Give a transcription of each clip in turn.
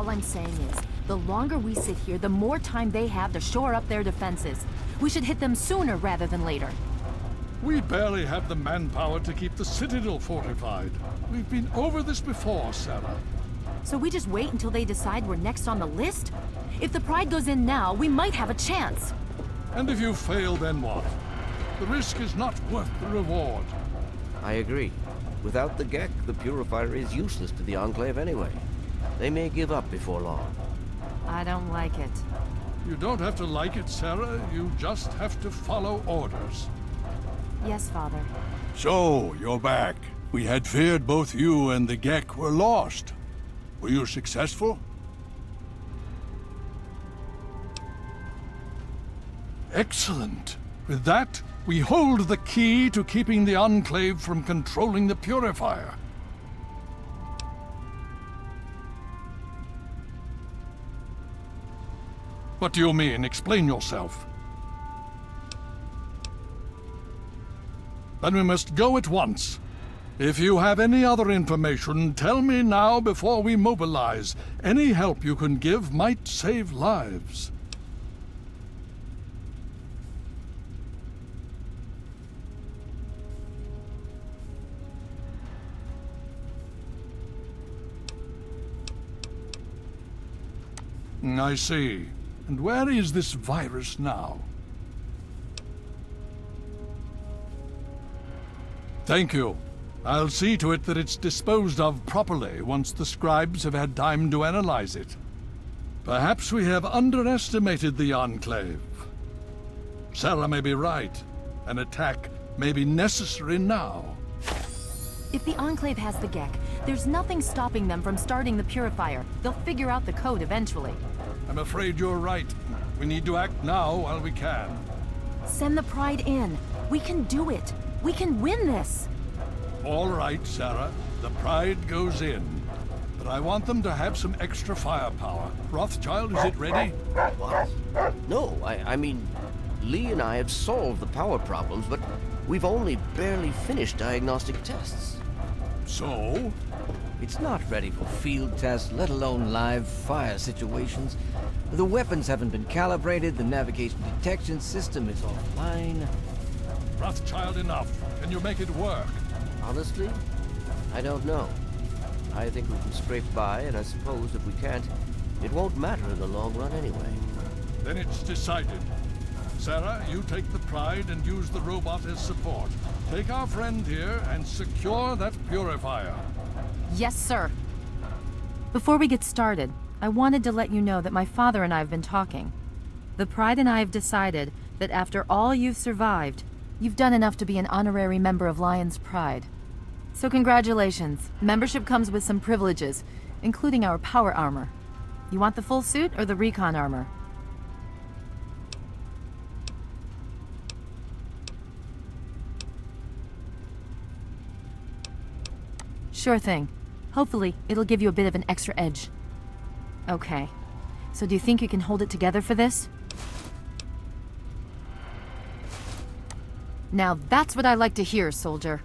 All I'm saying is, the longer we sit here, the more time they have to shore up their defenses. We should hit them sooner rather than later. We barely have the manpower to keep the Citadel fortified. We've been over this before, Sarah. So we just wait until they decide we're next on the list? If the Pride goes in now, we might have a chance. And if you fail, then what? The risk is not worth the reward. I agree. Without the Gek, the Purifier is useless to the Enclave anyway. They may give up before long. I don't like it. You don't have to like it, Sarah. You just have to follow orders. Yes, Father. So, you're back. We had feared both you and the Gek were lost. Were you successful? Excellent. With that, we hold the key to keeping the Enclave from controlling the Purifier. What do you mean? Explain yourself. Then we must go at once. If you have any other information, tell me now before we mobilize. Any help you can give might save lives. I see. And where is this virus now? Thank you. I'll see to it that it's disposed of properly once the scribes have had time to analyze it. Perhaps we have underestimated the Enclave. Sarah may be right. An attack may be necessary now. If the Enclave has the Gek, there's nothing stopping them from starting the Purifier. They'll figure out the code eventually. I'm afraid you're right. We need to act now while we can. Send the Pride in. We can do it. We can win this. All right, Sarah. The Pride goes in. But I want them to have some extra firepower. Rothschild, is it ready? What? No, I mean, Lee and I have solved the power problems, but we've only barely finished diagnostic tests. So? It's not ready for field tests, let alone live fire situations. The weapons haven't been calibrated, the navigation detection system is offline. Rothschild, enough. Can you make it work? Honestly, I don't know. I think we can scrape by, and I suppose if we can't, it won't matter in the long run anyway. Then it's decided. Sarah, you take the Pride and use the robot as support. Take our friend here and secure that Purifier. Yes, sir. Before we get started, I wanted to let you know that my father and I have been talking. The Pride and I have decided that after all you've survived, you've done enough to be an honorary member of Lyons Pride. So congratulations. Membership comes with some privileges, including our power armor. You want the full suit or the recon armor? Sure thing. Hopefully, it'll give you a bit of an extra edge. Okay. So do you think you can hold it together for this? Now that's what I like to hear, soldier.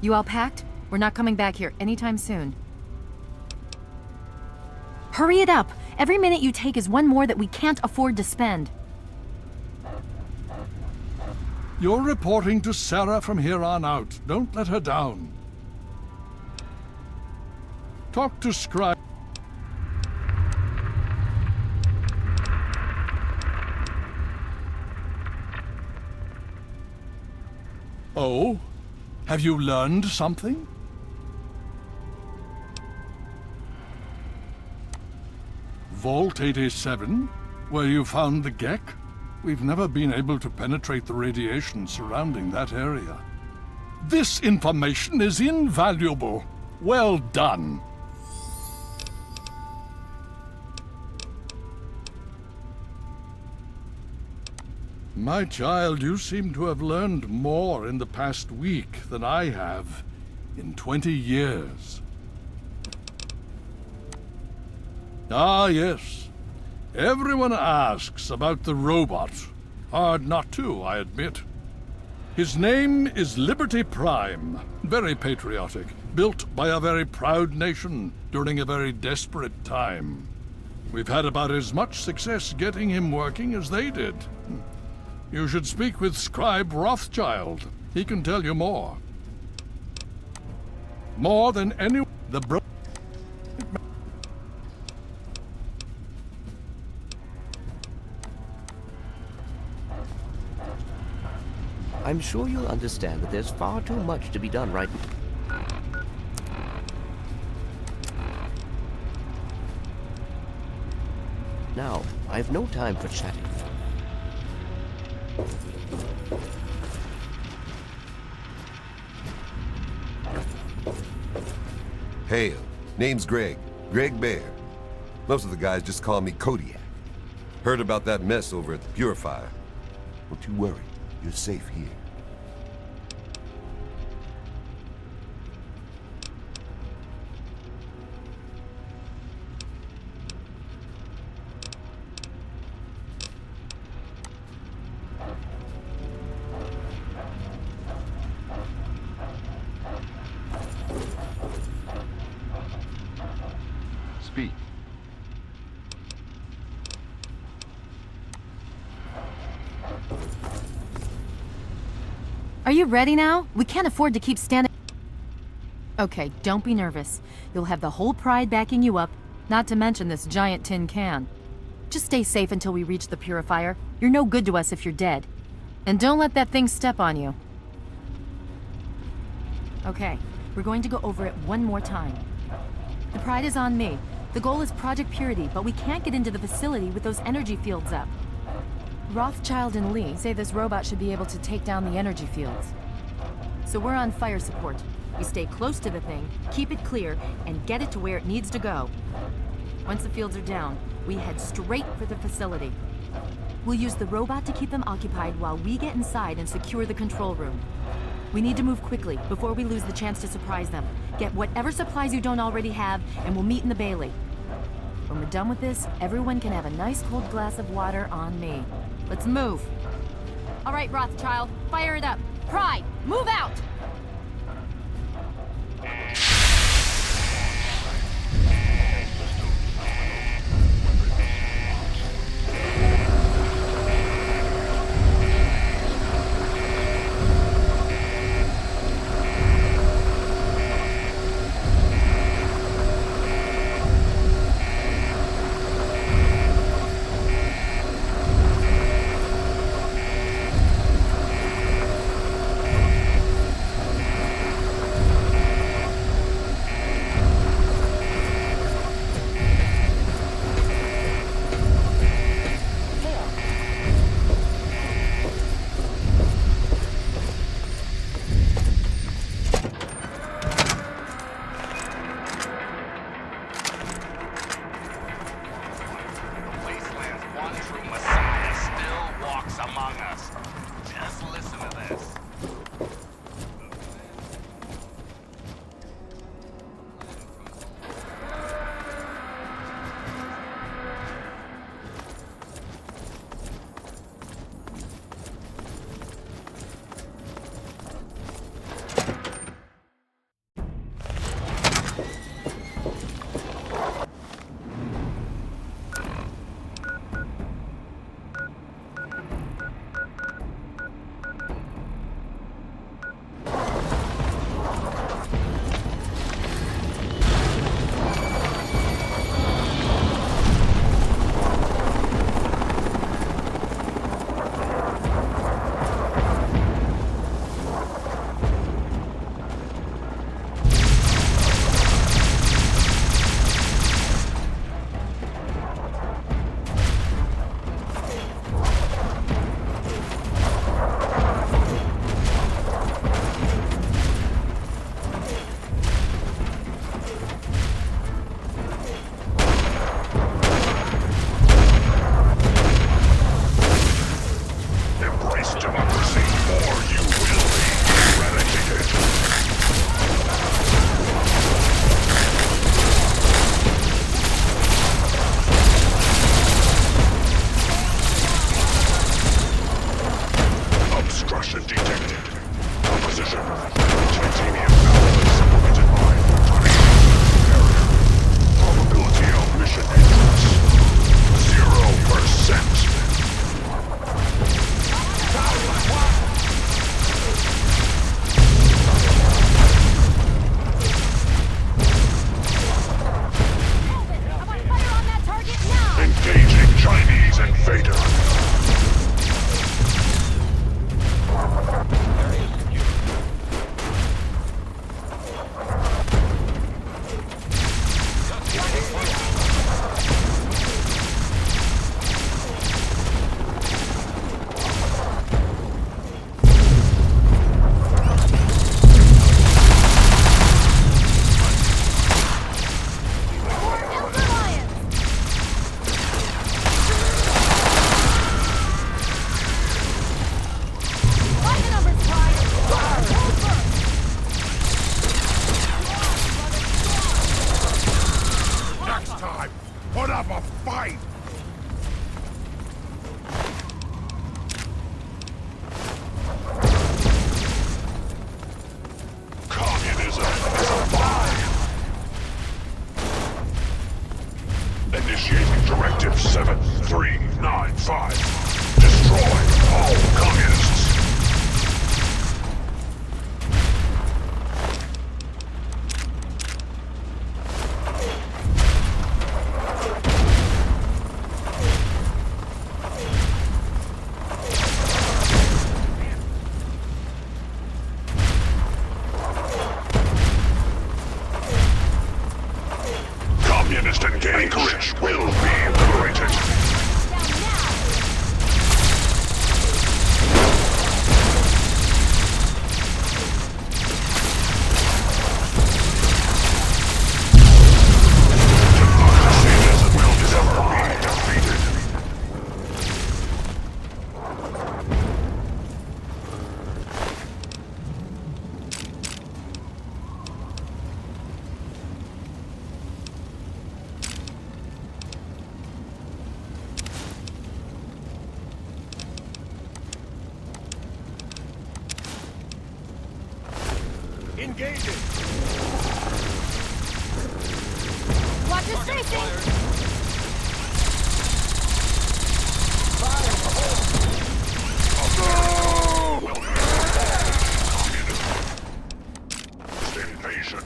You all packed? We're not coming back here anytime soon. Hurry it up! Every minute you take is one more that we can't afford to spend. You're reporting to Sarah from here on out. Don't let her down. Talk to Scribe. Oh? Have you learned something? Vault 87? Where you found the Gek? We've never been able to penetrate the radiation surrounding that area. This information is invaluable. Well done. My child, you seem to have learned more in the past week than I have in 20 years. Ah, yes. Everyone asks about the robot. Hard not to, I admit. His name is Liberty Prime. Very patriotic. Built by a very proud nation during a very desperate time. We've had about as much success getting him working as they did. You should speak with Scribe Rothschild. He can tell you more. More than any... I'm sure you'll understand that there's far too much to be done right now. Now, I have no time for chatting. Hail. Name's Greg. Greg Bear. Most of the guys just call me Kodiak. Heard about that mess over at the Purifier. Don't you worry. You're safe here. Speak. Are you ready now? We can't afford to keep standing. Okay, don't be nervous. You'll have the whole Pride backing you up, not to mention this giant tin can. Just stay safe until we reach the Purifier. You're no good to us if you're dead. And don't let that thing step on you. Okay, we're going to go over it one more time. The Pride is on me. The goal is Project Purity, but we can't get into the facility with those energy fields up. Rothschild and Lee say this robot should be able to take down the energy fields. So we're on fire support. We stay close to the thing, keep it clear, and get it to where it needs to go. Once the fields are down, we head straight for the facility. We'll use the robot to keep them occupied while we get inside and secure the control room. We need to move quickly before we lose the chance to surprise them. Get whatever supplies you don't already have, and we'll meet in the Bailey. When we're done with this, everyone can have a nice cold glass of water on me. Let's move. All right, Rothschild, fire it up. Pride, move out! 5. Destroy all communists. Communist Anchorage will be liberated. Engaging! Watch your spacing! State invasion.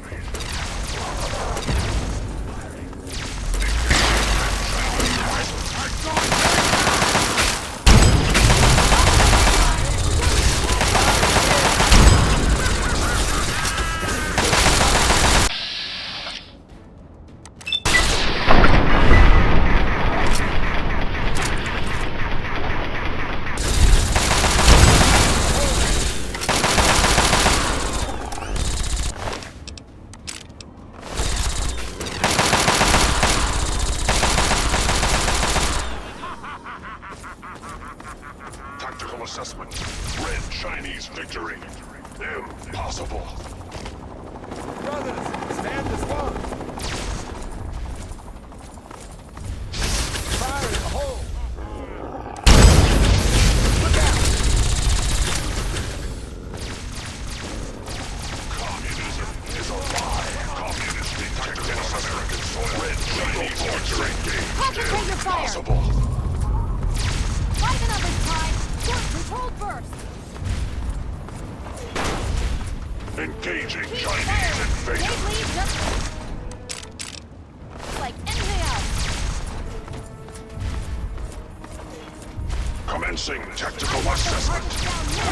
Tactical assessment. Red Chinese victory. Impossible. Brothers, stand as one. Fire in the hole. Look out! Communism is a lie. Communist dictator on American soil. Red Chinese victory. Concentrate your fire! Impossible. Fight another time! Control burst! Engaging Chinese invader. Lately, just like anything else. Commencing tactical assessment.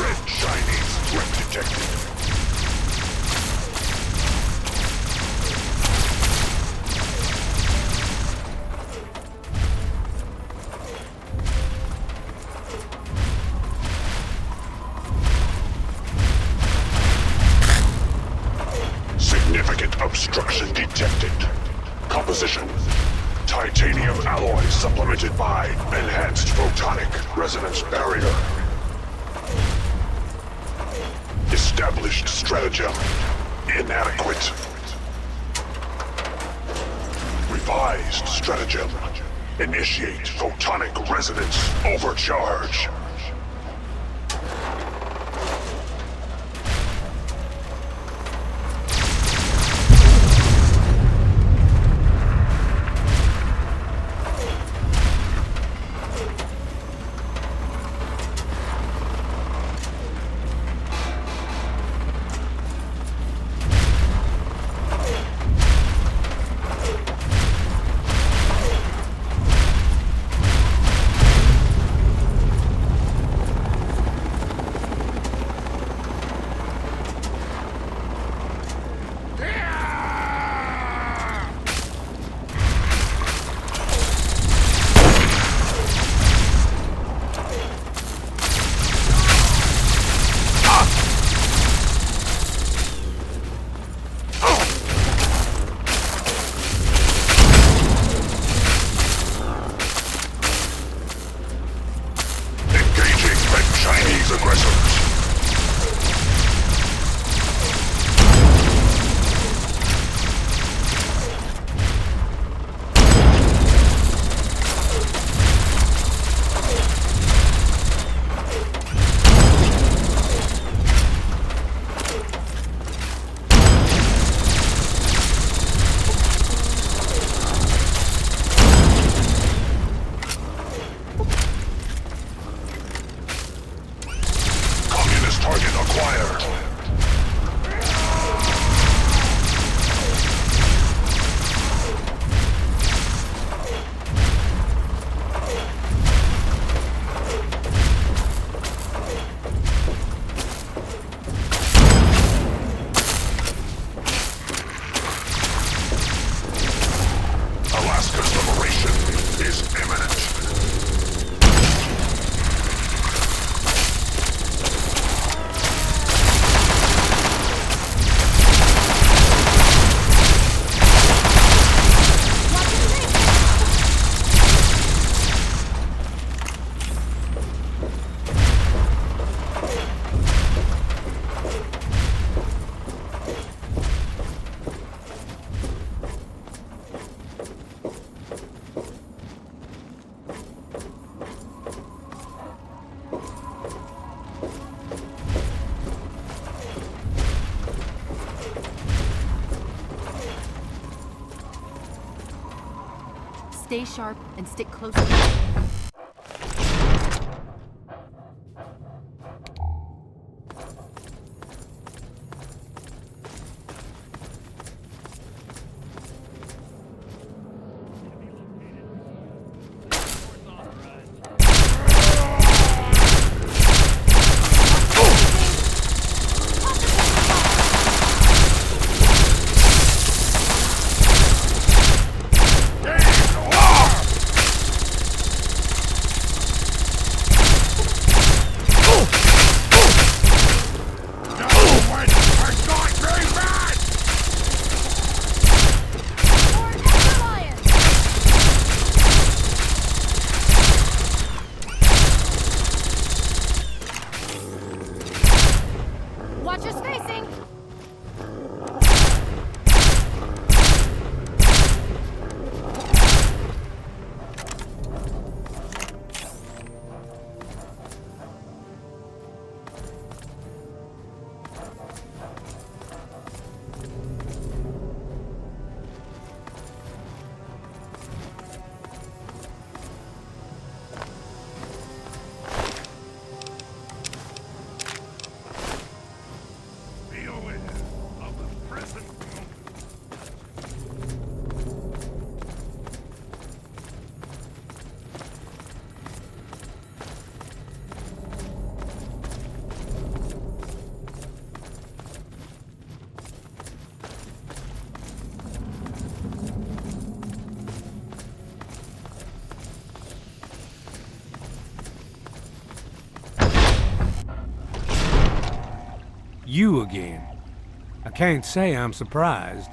Red Chinese threat detected. Significant obstruction detected. Composition. Titanium alloy supplemented by enhanced photonic resonance barrier. Established stratagem. Inadequate. Revised stratagem. Initiate photonic resonance overcharge. Stay sharp and stick close to me. You again. I can't say I'm surprised.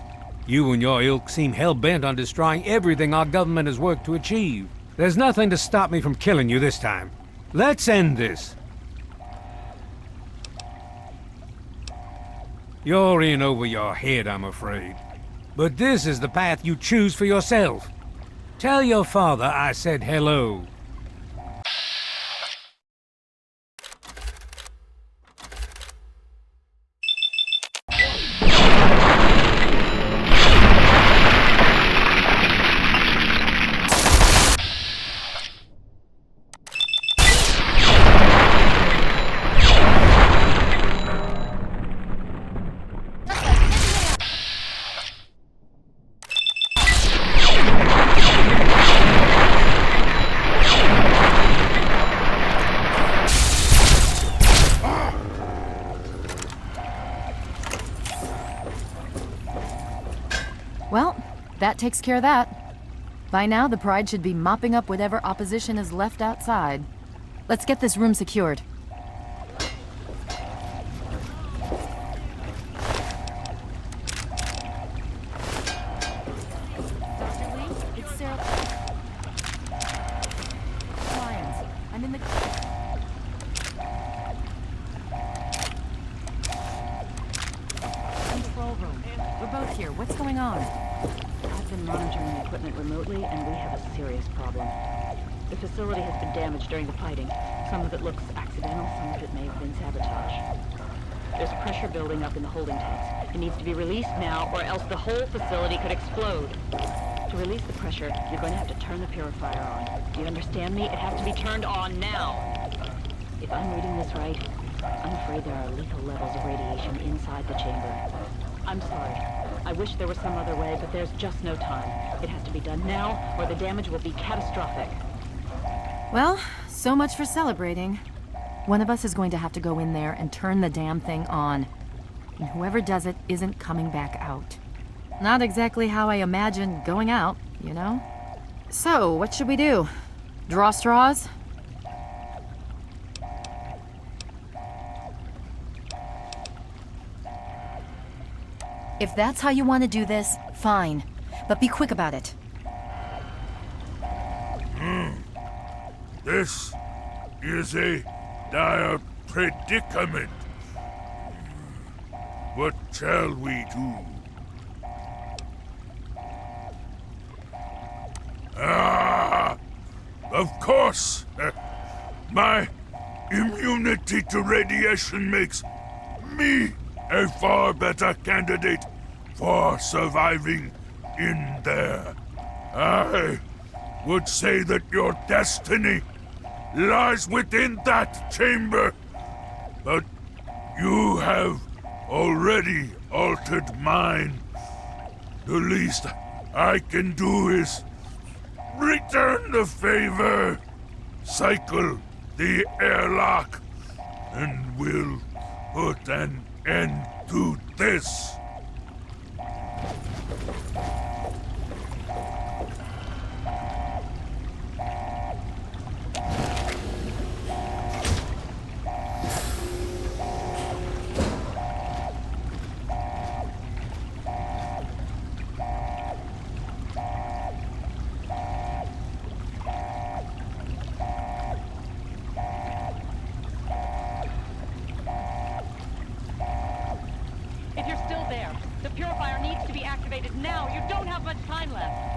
You and your ilk seem hell-bent on destroying everything our government has worked to achieve. There's nothing to stop me from killing you this time. Let's end this. You're in over your head, I'm afraid. But this is the path you choose for yourself. Tell your father I said hello. Well, that takes care of that. By now, the Pride should be mopping up whatever opposition is left outside. Let's get this room secured. Dr. Lee, it's Sarah Lyons. I'm in the... control room. We're both here. What's going on? I've been monitoring the equipment remotely, and we have a serious problem. The facility has been damaged during the fighting. Some of it looks accidental, some of it may have been sabotage. There's pressure building up in the holding tanks. It needs to be released now, or else the whole facility could explode. To release the pressure, you're going to have to turn the Purifier on. Do you understand me? It has to be turned on now! If I'm reading this right, I'm afraid there are lethal levels of radiation inside the chamber. I'm sorry. I wish there was some other way, but there's just no time. It has to be done now, or the damage will be catastrophic. Well, so much for celebrating. One of us is going to have to go in there and turn the damn thing on. And whoever does it isn't coming back out. Not exactly how I imagined going out, you know? So, what should we do? Draw straws? If that's how you want to do this, fine. But be quick about it. This is a dire predicament. What shall we do? Of course! My immunity to radiation makes me a far better candidate for surviving in there. I would say that your destiny lies within that chamber. But you have already altered mine. The least I can do is return the favor, cycle the airlock, and we'll put an end to this. If you're still there, the Purifier needs to be activated now. You don't have much time left.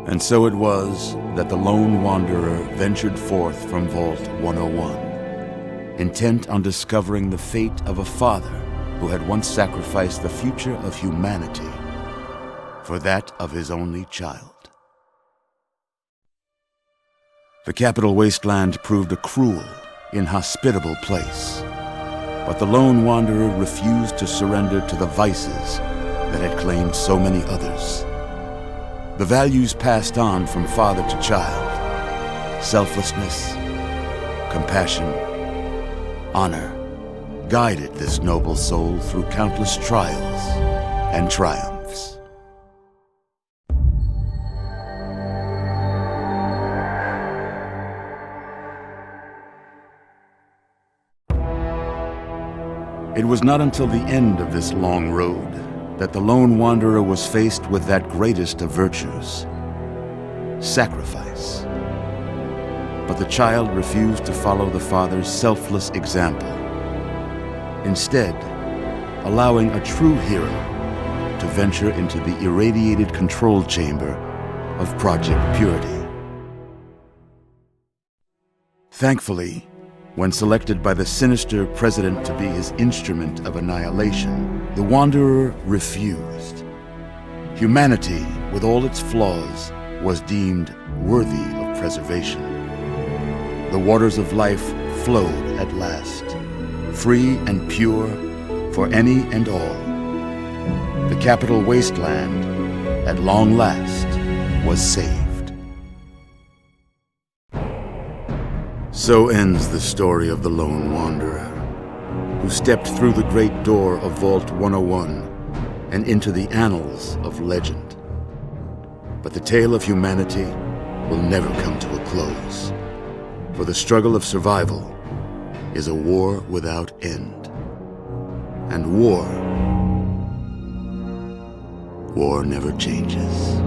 And so it was that the lone wanderer ventured forth from Vault 101, intent on discovering the fate of a father who had once sacrificed the future of humanity for that of his only child. The Capital Wasteland proved a cruel, inhospitable place, but the lone wanderer refused to surrender to the vices that had claimed so many others. The values passed on from father to child, selflessness, compassion, honor, guided this noble soul through countless trials and triumphs. It was not until the end of this long road that the lone wanderer was faced with that greatest of virtues, sacrifice. But the child refused to follow the father's selfless example, instead allowing a true hero to venture into the irradiated control chamber of Project Purity. Thankfully, when selected by the sinister president to be his instrument of annihilation, the Wanderer refused. Humanity, with all its flaws, was deemed worthy of preservation. The waters of life flowed at last, free and pure for any and all. The Capital Wasteland, at long last, was saved. So ends the story of the lone wanderer, who stepped through the great door of Vault 101 and into the annals of legend. But the tale of humanity will never come to a close, for the struggle of survival is a war without end. And war never changes.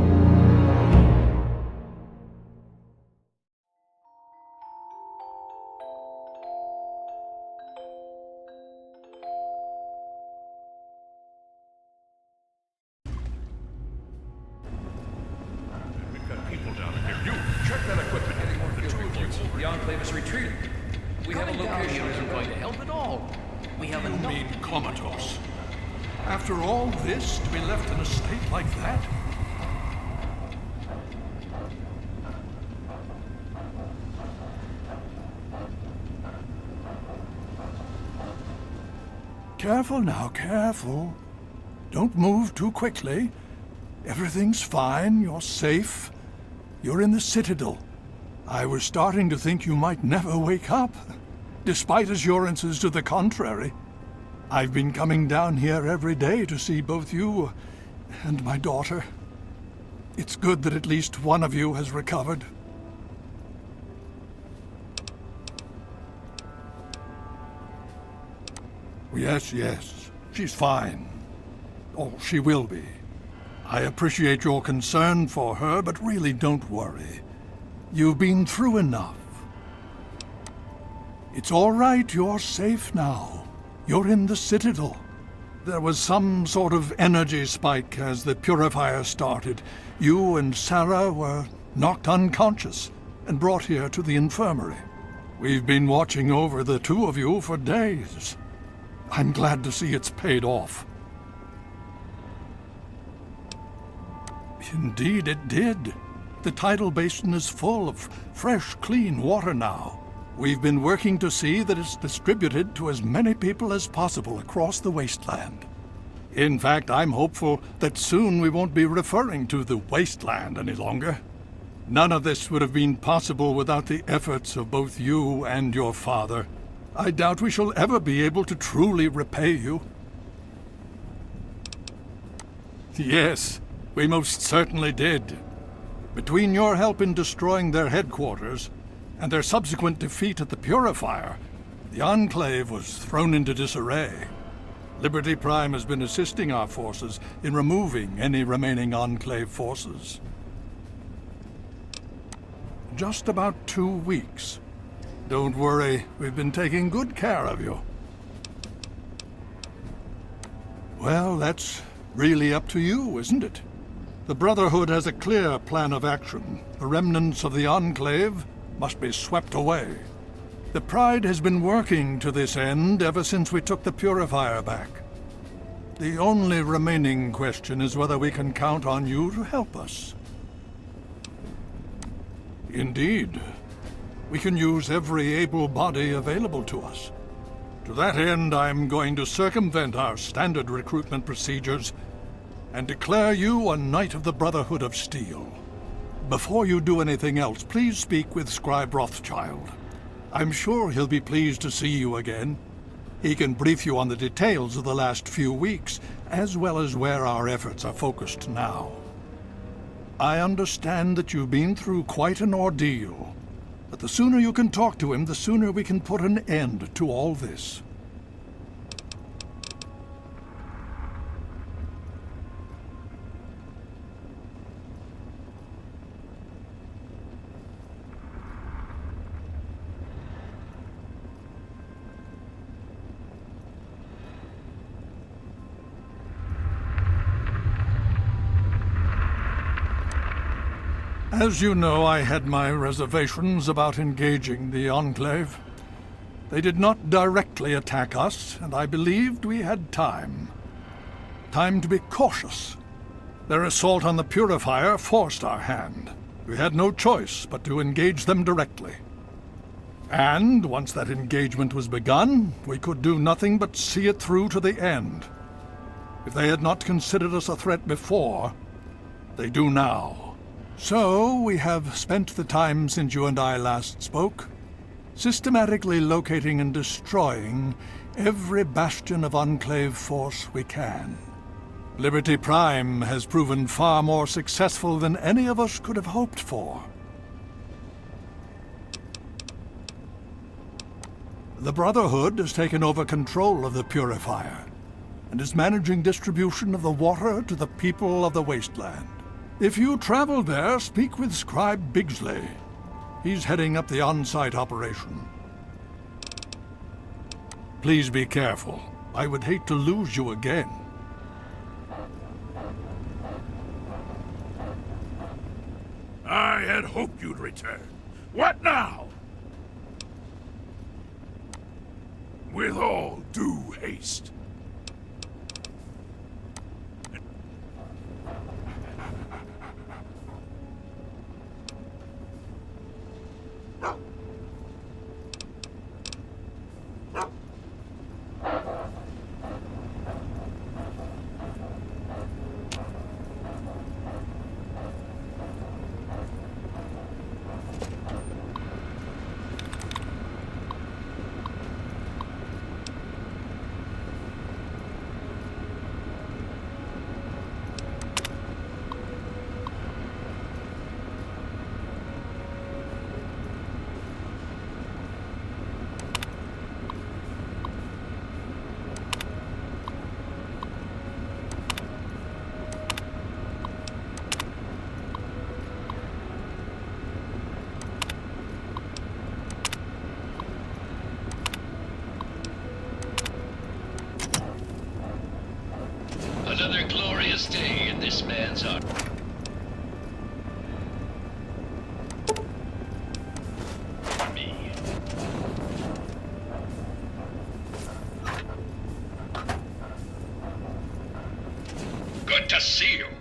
The Enclave is retreating. We have a location isn't going to help at all. We have enough. You mean comatose? After all this, to be left in a state like that? Careful now, careful. Don't move too quickly. Everything's fine, you're safe. You're in the Citadel. I was starting to think you might never wake up, despite assurances to the contrary. I've been coming down here every day to see both you and my daughter. It's good that at least one of you has recovered. Yes. She's fine. Oh, she will be. I appreciate your concern for her, but really don't worry. You've been through enough. It's all right, you're safe now. You're in the Citadel. There was some sort of energy spike as the Purifier started. You and Sarah were knocked unconscious and brought here to the infirmary. We've been watching over the two of you for days. I'm glad to see it's paid off. Indeed it did. The tidal basin is full of fresh, clean water now. We've been working to see that it's distributed to as many people as possible across the wasteland. In fact, I'm hopeful that soon we won't be referring to the wasteland any longer. None of this would have been possible without the efforts of both you and your father. I doubt we shall ever be able to truly repay you. Yes, we most certainly did. Between your help in destroying their headquarters and their subsequent defeat at the Purifier, the Enclave was thrown into disarray. Liberty Prime has been assisting our forces in removing any remaining Enclave forces. Just about 2 weeks. Don't worry, we've been taking good care of you. Well, that's really up to you, isn't it? The Brotherhood has a clear plan of action. The remnants of the Enclave must be swept away. The Pride has been working to this end ever since we took the Purifier back. The only remaining question is whether we can count on you to help us. Indeed. We can use every able body available to us. To that end, I'm going to circumvent our standard recruitment procedures and declare you a Knight of the Brotherhood of Steel. Before you do anything else, please speak with Scribe Rothschild. I'm sure he'll be pleased to see you again. He can brief you on the details of the last few weeks, as well as where our efforts are focused now. I understand that you've been through quite an ordeal, but the sooner you can talk to him, the sooner we can put an end to all this. As you know, I had my reservations about engaging the Enclave. They did not directly attack us, and I believed we had time. Time to be cautious. Their assault on the Purifier forced our hand. We had no choice but to engage them directly. And once that engagement was begun, we could do nothing but see it through to the end. If they had not considered us a threat before, they do now. So, we have spent the time since you and I last spoke, systematically locating and destroying every bastion of Enclave force we can. Liberty Prime has proven far more successful than any of us could have hoped for. The Brotherhood has taken over control of the Purifier, and is managing distribution of the water to the people of the wasteland. If you travel there, speak with Scribe Bigsley. He's heading up the on-site operation. Please be careful. I would hate to lose you again. I had hoped you'd return. What now? With all due haste. Another glorious day in this man's army. Good to see you.